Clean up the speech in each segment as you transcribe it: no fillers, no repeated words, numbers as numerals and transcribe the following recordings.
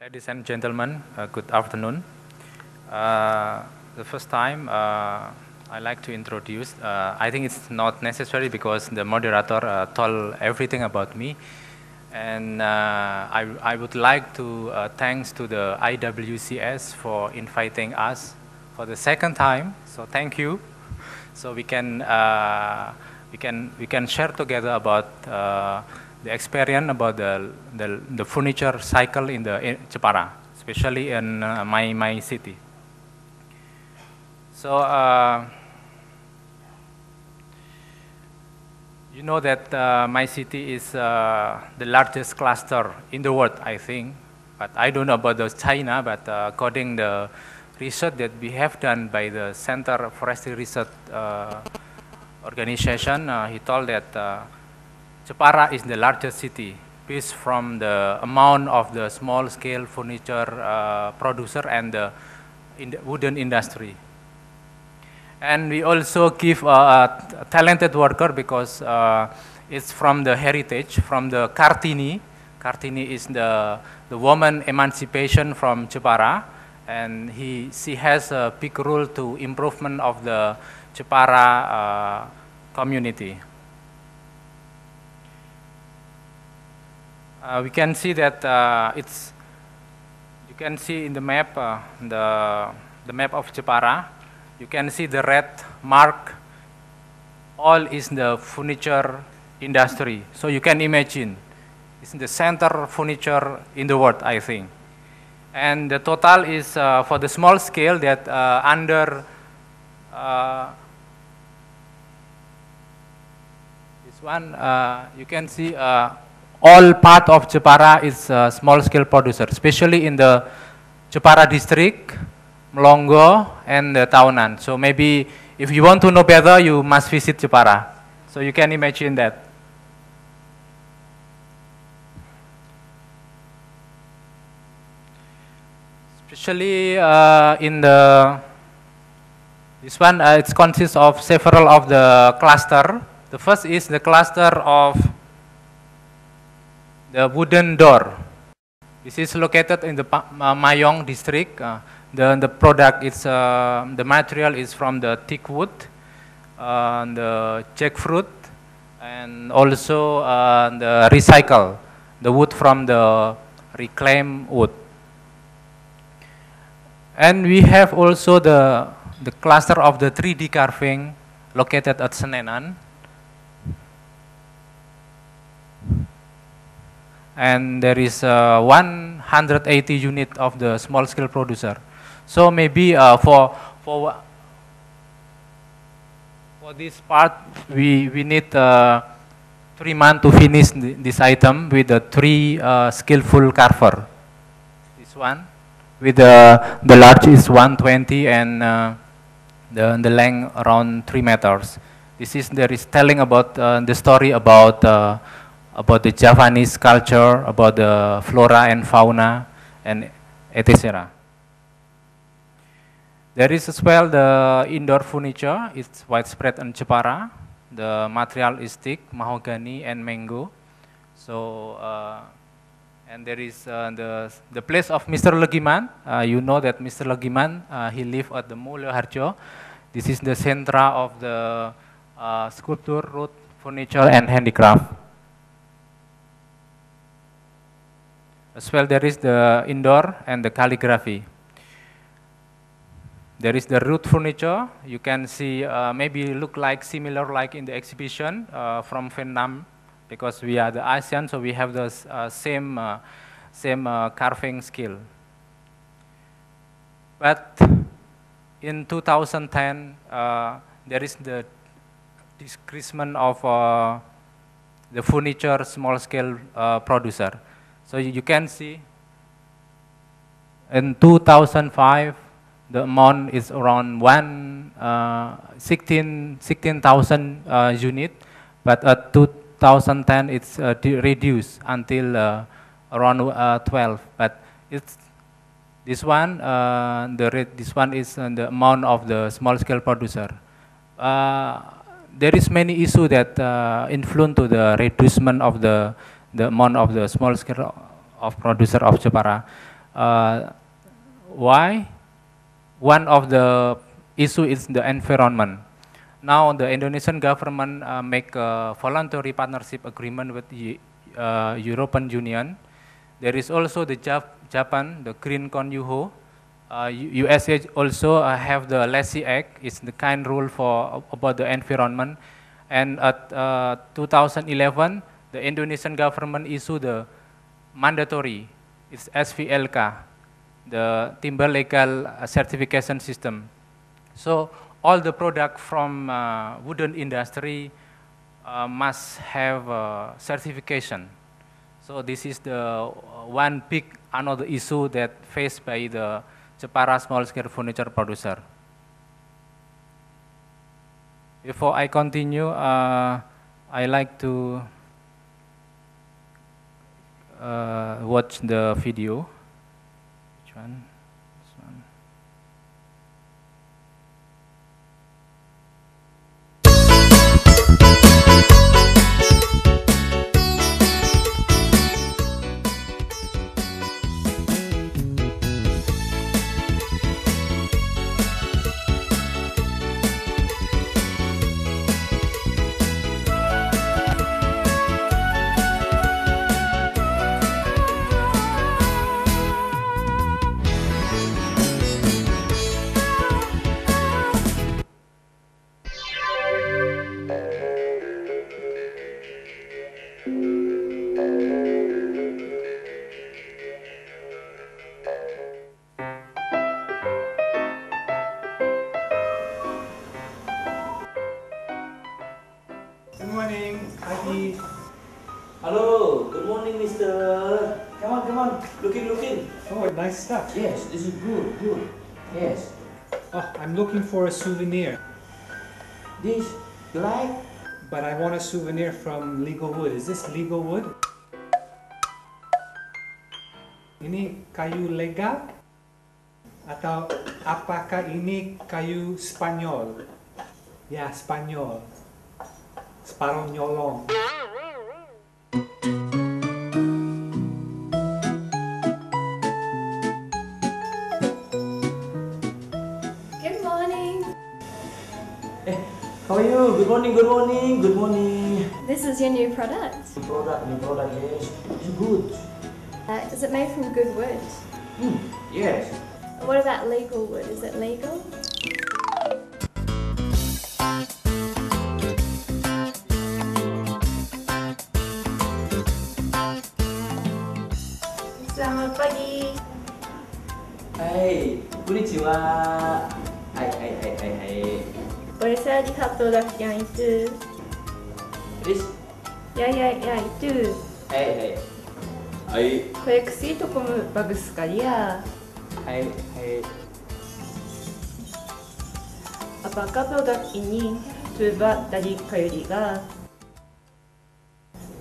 Ladies and gentlemen, good afternoon. The first time I like to introduce, I think it's not necessary because the moderator told everything about me. And I would like to thanks to the IWCS for inviting us for the second time. So thank you. So we can share together about the experience about the furniture cycle in Jepara, especially in my city. So you know that my city is the largest cluster in the world, I think. But I don't know about the China, but according the research that we have done by the Center Forestry Research Organization, he told that Jepara is the largest city based from the amount of the small-scale furniture producer and the wooden industry. And we also give a talented worker because it's from the heritage, from the Kartini. Kartini is the woman emancipation from Jepara, and she has a big role to improvement of the Jepara community. We can see that you can see in the map, the map of Jepara, you can see the red mark, all is the furniture industry. So you can imagine, it's the center furniture in the world, I think. And the total is, for the small scale, that under this one, you can see all part of Jepara is small scale producer, especially in the Jepara district, Melongo, and the Tahunan. So maybe if you want to know better, you must visit Jepara. So you can imagine that. Especially in this one, it consists of several of the cluster. The first is the cluster of the wooden door. This is located in the Mayong district. The product is the material is from the teak wood, the jackfruit, and also the recycle, the wood from the reclaimed wood. And we have also the cluster of the 3D carving located at Senenan. And there is 180 unit of the small scale producer. So maybe for this part, we need 3 months to finish this item with the 3 skillful carver. This one with the large is 120 and the length around 3 meters. There is telling about the story about the Javanese culture, about the flora and fauna, and etc. There is as well the indoor furniture. It's widespread in Jepara. The material is teak, mahogany, and mango. So, and there is the place of Mr. Legiman. You know that Mr. Legiman, he lived at the Mulyoharjo. This is the centra of the sculpture, wood, furniture, and handicraft. As well, there is the indoor and the calligraphy. There is the root furniture. You can see maybe look like similar like in the exhibition from Vietnam, because we are the ASEAN, so we have the same carving skill. But in 2010, there is the decreasement of the furniture small scale producer. So you can see in 2005, the amount is around 16,000 unit, but at 2010 it's reduced until around 12. But it's this one. This one is the amount of the small scale producer. There is many issue that influence to the reducement of the amount of the small scale of producer of Jepara. Why? One of the issue is the environment. Now the Indonesian government make a voluntary partnership agreement with the European Union. There is also the Japan, the Green Konyuho. USA also have the Lessee Act. It's the kind rule for about the environment. And at 2011, the Indonesian government issued the mandatory, it's SVLK, the timber legal certification system. So all the product from wooden industry must have certification. So this is the one big another issue that faced by the Jepara small-scale furniture producer. Before I continue, I like to watch the video. Which one? This one. Good morning, Adi. Hello, good morning, mister. Come on, looking. Oh, nice stuff. Yes, this is good. Yes. Oh, I'm looking for a souvenir, This, you like? but I want a souvenir from Legal Wood. Is this Legal Wood? Ini kayu legal? Atau apakah ini kayu Spanyol? Ya, Spanyol. Separuh nyolong. Good morning. How are you? Good morning. This is your new product. New product, yes. It's good. Is it made from good wood? Yes. What about legal wood? Is it legal? Selamat pagi. Hai, konnichiwa. Hai. Boleh saya lihat produk yang itu? This? Ya, itu. Hai. Koleksi toko bagus sekali ya. Hai. Apakah produk ini terbuat dari kayu liga?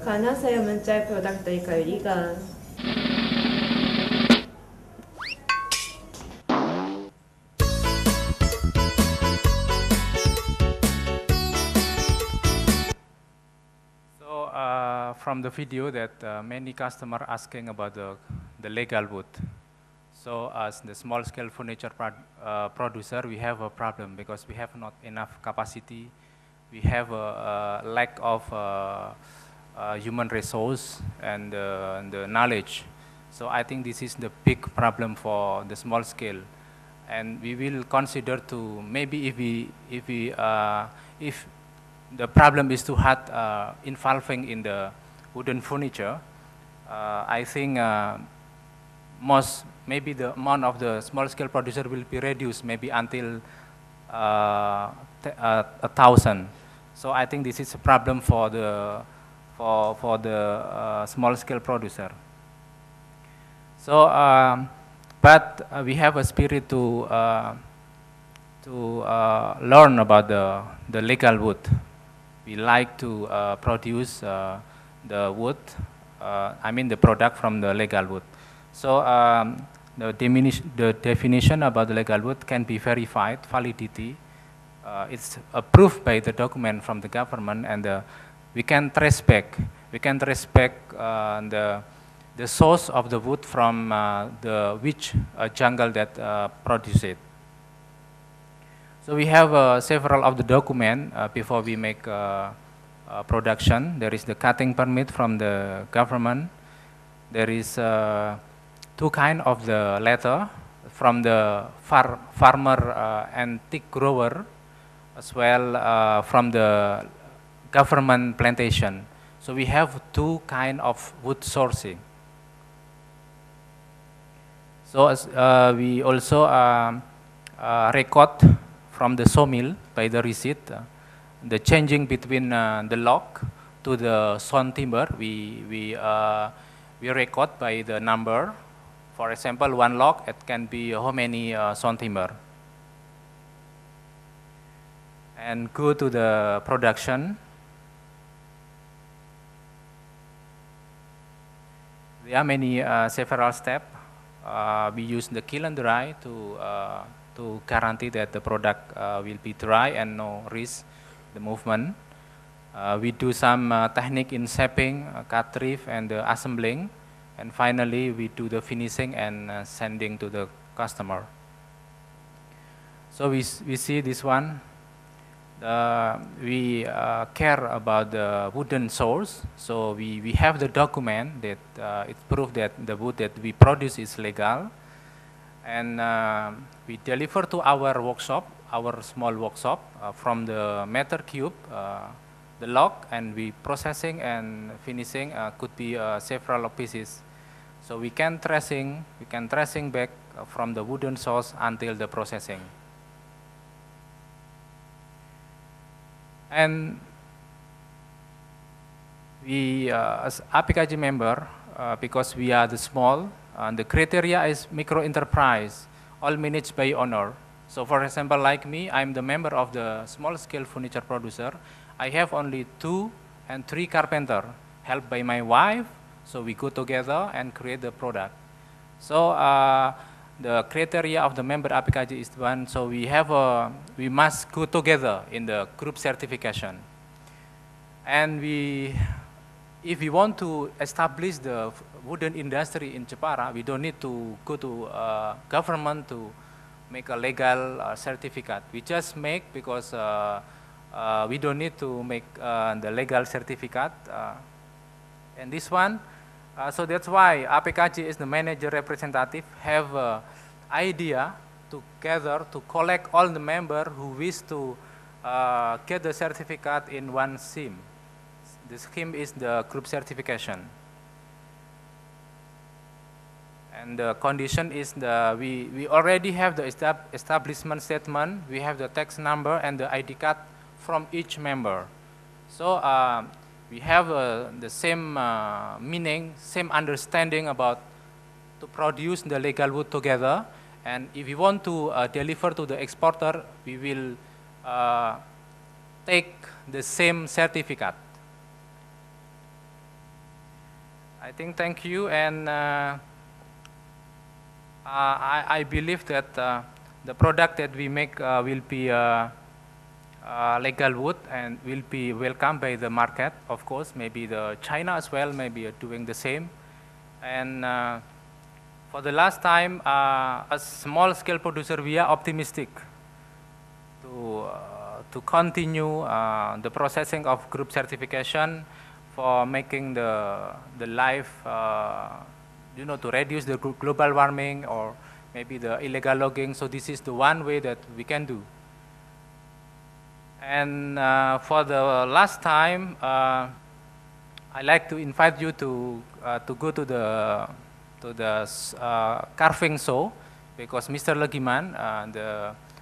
Karena saya mencari produk dari kayu liga. So from the video that many customers asking about the legal wood. So as the small-scale furniture producer, we have a problem because we have not enough capacity. We have a lack of human resource and the knowledge. So I think this is the big problem for the small scale, and we will consider to maybe if the problem is too hard involving in the wooden furniture, I think maybe the amount of the small scale producer will be reduced maybe until 1,000. So I think this is a problem for the small scale producer. So but we have a spirit to learn about the legal wood. We like to produce the wood, I mean the product from the legal wood. So the definition about the legal wood can be verified, validity. It's approved by the document from the government, and we can trace back. We can trace back the source of the wood from the which jungle that produce it. So we have several of the document before we make production. There is the cutting permit from the government. There is two kind of the letter from the farmer and teak grower, as well from the government plantation. So we have two kind of wood sourcing. So we also record from the sawmill by the receipt the changing between the log to the sawn timber. We record by the number. For example, one log, it can be how many sawn timber. And go to the production. There are many several steps. We use the kiln and dry to guarantee that the product will be dry and no risk the movement. We do some technique in shaping, cut reef, and assembling. And finally, we do the finishing and sending to the customer. So we see this one. We care about the wooden source. So we have the document that it proves that the wood that we produce is legal. And we deliver to our workshop, our small workshop, from the meter cube, the log, and we processing and finishing could be several pieces. So we can tracing back from the wooden source until the processing. And we, as APKJ member, because we are the small, the criteria is micro enterprise, all managed by owner. So for example, like me, I'm the member of the small scale furniture producer. I have only 2 and 3 carpenter, helped by my wife. So we go together and create the product. So the criteria of the member APKJ is one. So we must go together in the group certification. And if we want to establish the wooden industry in Jepara, we don't need to go to government to make a legal certificate. We just make because we don't need to make the legal certificate. And this one, so that's why APKJ is the manager representative, have idea together to collect all the members who wish to get the certificate in one scheme. The scheme is the group certification. And the condition is we already have the establishment statement, we have the tax number and the ID card from each member. So we have the same meaning, same understanding about to produce the legal wood together. And if we want to deliver to the exporter, we will take the same certificate. I think thank you, and I believe that the product that we make will be legal wood and will be welcomed by the market. Of course, maybe the China as well may be doing the same. And for the last time, as small scale producer, we are optimistic to continue the processing of group certification for making the life, to reduce the global warming or maybe the illegal logging. So this is the one way that we can do. And for the last time, I'd like to invite you to go to the carving show, because Mr. Legiman,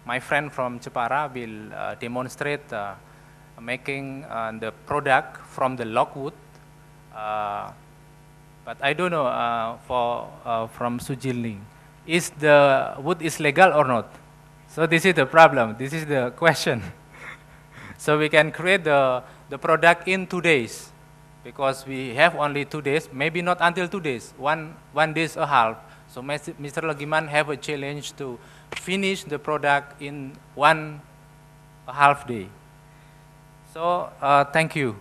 my friend from Jepara, will demonstrate making the product from the logwood. But I don't know from Sujilning, is the wood is legal or not? So this is the problem. This is the question. So we can create the product in 2 days, because we have only 2 days, maybe not until 2 days, one day and a half. So Mr. Legiman have a challenge to finish the product in 1.5 days. So thank you.